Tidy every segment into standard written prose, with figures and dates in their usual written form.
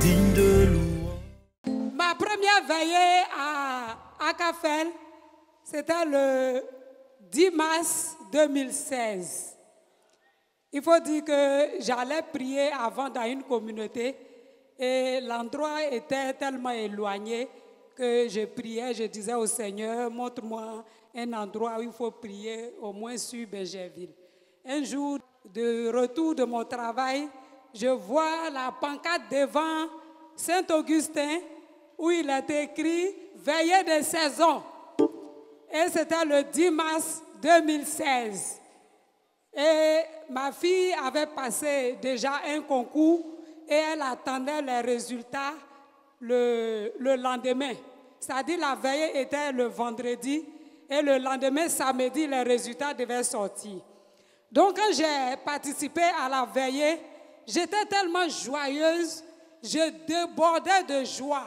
digne de louange. Ma première veillée à Akafel, c'était le 10 mars 2016. Il faut dire que j'allais prier avant dans une communauté et l'endroit était tellement éloigné que je priais, je disais au Seigneur, montre-moi un endroit où il faut prier, au moins sur Bergerville. Un jour, de retour de mon travail, je vois la pancarte devant Saint-Augustin où il était écrit « Veillée de saison ». Et c'était le 10 mars 2016. Et ma fille avait passé déjà un concours et elle attendait les résultats le lendemain. C'est-à-dire la veillée était le vendredi et le lendemain, samedi, les résultats devaient sortir. Donc quand j'ai participé à la veillée, j'étais tellement joyeuse, je débordais de joie.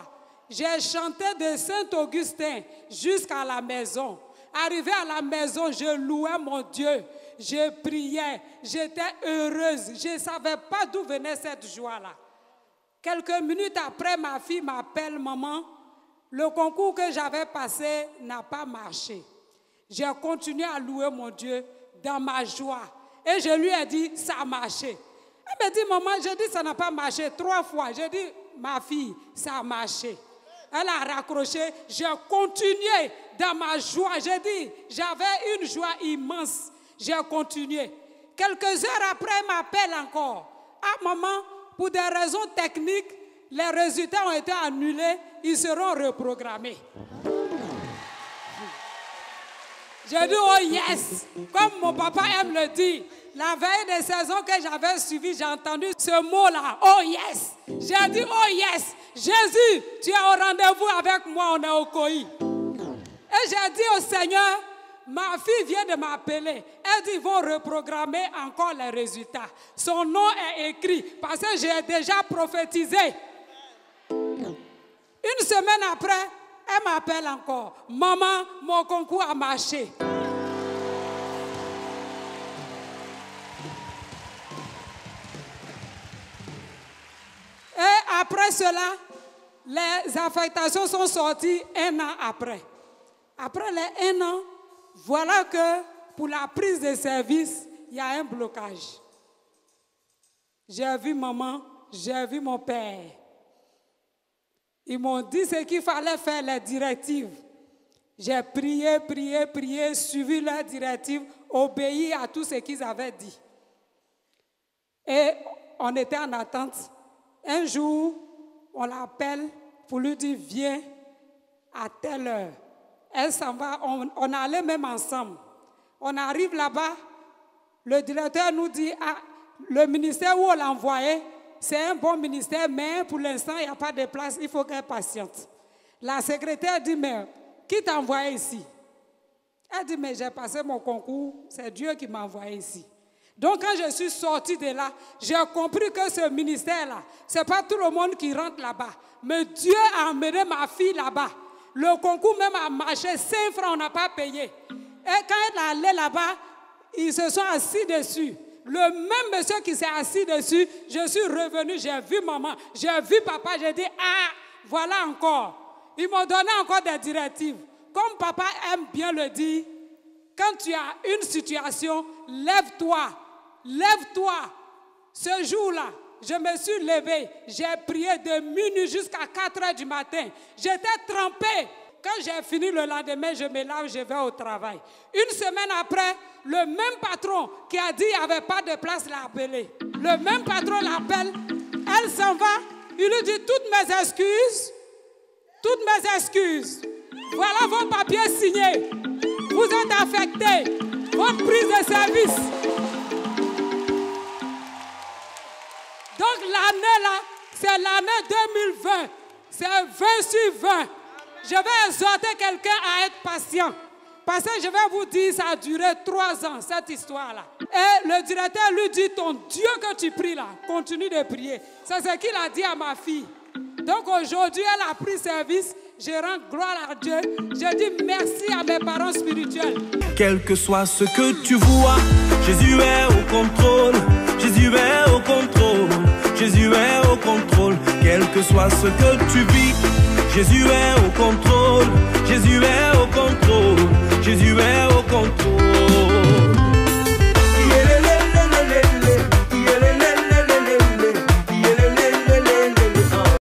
J'ai chanté de Saint-Augustin jusqu'à la maison. Arrivé à la maison, je louais mon Dieu. Je priais, j'étais heureuse. Je ne savais pas d'où venait cette joie-là. Quelques minutes après, ma fille m'appelle, maman, le concours que j'avais passé n'a pas marché. J'ai continué à louer mon Dieu dans ma joie. Et je lui ai dit, ça a marché. Elle me dit, maman, j'ai dit, ça n'a pas marché 3 fois. J'ai dit, ma fille, ça a marché. Elle a raccroché, j'ai continué dans ma joie. J'ai dit, j'avais une joie immense. J'ai continué. Quelques heures après, elle m'appelle encore. Ah, maman, pour des raisons techniques, les résultats ont été annulés. Ils seront reprogrammés. J'ai dit, oh yes. Comme mon papa aime le dire, la veille des saisons que j'avais suivies, j'ai entendu ce mot-là, oh yes. J'ai dit, oh yes. Jésus, tu es au rendez-vous avec moi, on est au COI. Et j'ai dit au Seigneur, ma fille vient de m'appeler. Elle dit, ils vont reprogrammer encore les résultats. Son nom est écrit parce que j'ai déjà prophétisé. Une semaine après, elle m'appelle encore. Maman, mon concours a marché. Et après cela, les affectations sont sorties 1 an après. Après les 1 an, voilà que pour la prise de service, il y a un blocage. J'ai vu maman, j'ai vu mon père. Ils m'ont dit ce qu'il fallait faire, les directives. J'ai prié, prié, prié, suivi leurs directives, obéi à tout ce qu'ils avaient dit. Et on était en attente. Un jour, on l'appelle pour lui dire, viens à telle heure. Elle s'en va, on allait même ensemble. On arrive là-bas, le directeur nous dit, ah, le ministère où on l'a envoyé, c'est un bon ministère, mais pour l'instant, il n'y a pas de place, il faut qu'elle patiente. La secrétaire dit, mais qui t'a envoyé ici? Elle dit, mais j'ai passé mon concours, c'est Dieu qui m'a envoyé ici. Donc quand je suis sortie de là, j'ai compris que ce ministère-là, ce n'est pas tout le monde qui rentre là-bas. Mais Dieu a emmené ma fille là-bas. Le concours même a marché, 5 francs, on n'a pas payé. Et quand elle est allée là-bas, ils se sont assis dessus. Le même monsieur qui s'est assis dessus, je suis revenue, j'ai vu maman, j'ai vu papa, j'ai dit, ah, voilà encore. Ils m'ont donné encore des directives. Comme papa aime bien le dire, quand tu as une situation, lève-toi, lève-toi. Ce jour-là, je me suis levée, j'ai prié de minuit jusqu'à 4 heures du matin. J'étais trempée. Quand j'ai fini le lendemain, je me lave, je vais au travail. Une semaine après, le même patron qui a dit qu'il n'y avait pas de place l'a appelé. Le même patron l'appelle, elle s'en va, il lui dit toutes mes excuses. Voilà vos papiers signés. Vous êtes affectés. Votre prise de service. Donc l'année là, c'est l'année 2020. C'est 20 sur 20. Je vais exhorter quelqu'un à être patient. Parce que je vais vous dire, ça a duré 3 ans, cette histoire-là. Et le directeur lui dit, ton Dieu que tu pries là, continue de prier. C'est ce qu'il a dit à ma fille. Donc aujourd'hui, elle a pris service. Je rends gloire à Dieu. Je dis merci à mes parents spirituels. Quel que soit ce que tu vois, Jésus est au contrôle. Jésus est au contrôle. Jésus est au contrôle. Quel que soit soit ce que tu vis, Jésus est au contrôle, Jésus est au contrôle, Jésus est au contrôle.